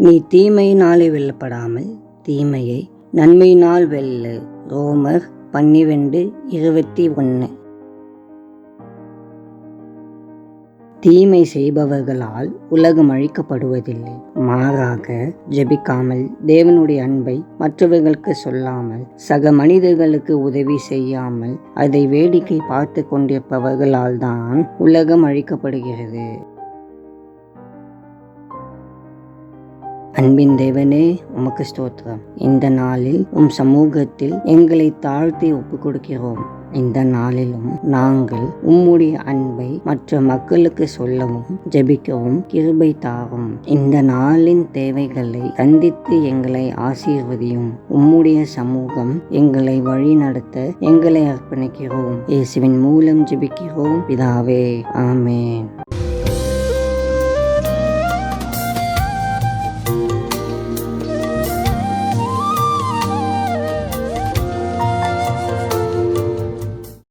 நீ தீமையினாலே வெல்லப்படாமல் தீமையை நன்மையினால் வெல்லு. ரோமர் 12:21. தீமை செய்பவர்களால் உலகம் அழிக்கப்படுவதில்லை. மாறாக ஜெபிக்காமல், தேவனுடைய அன்பை மற்றவர்களுக்கு சொல்லாமல், சக மனிதர்களுக்கு உதவி செய்யாமல் அதை வேடிக்கை பார்த்து கொண்டிருப்பவர்களால் தான் உலகம் அழிக்கப்படுகிறது. அன்பின் தேவனே, உமக்கு ஸ்தோத்திரம். இந்த நாளில் சமூகத்தில் எங்களை தாழ்த்தி ஒப்பு கொடுக்கிறோம். இந்த நாளிலும் நாங்கள் உம்முடைய அன்பை மற்ற மக்களுக்கு சொல்லவும் ஜெபிக்கவும் கிருபை தாரும். இந்த நாளின் தேவைகளை சந்தித்து எங்களை ஆசீர்வதியும். உம்முடைய சமூகம் எங்களை வழி நடத்த எங்களை அர்ப்பணிக்கிறோம். இயேசுவின் மூலம் ஜெபிக்கிறோம் பிதாவே, ஆமென்.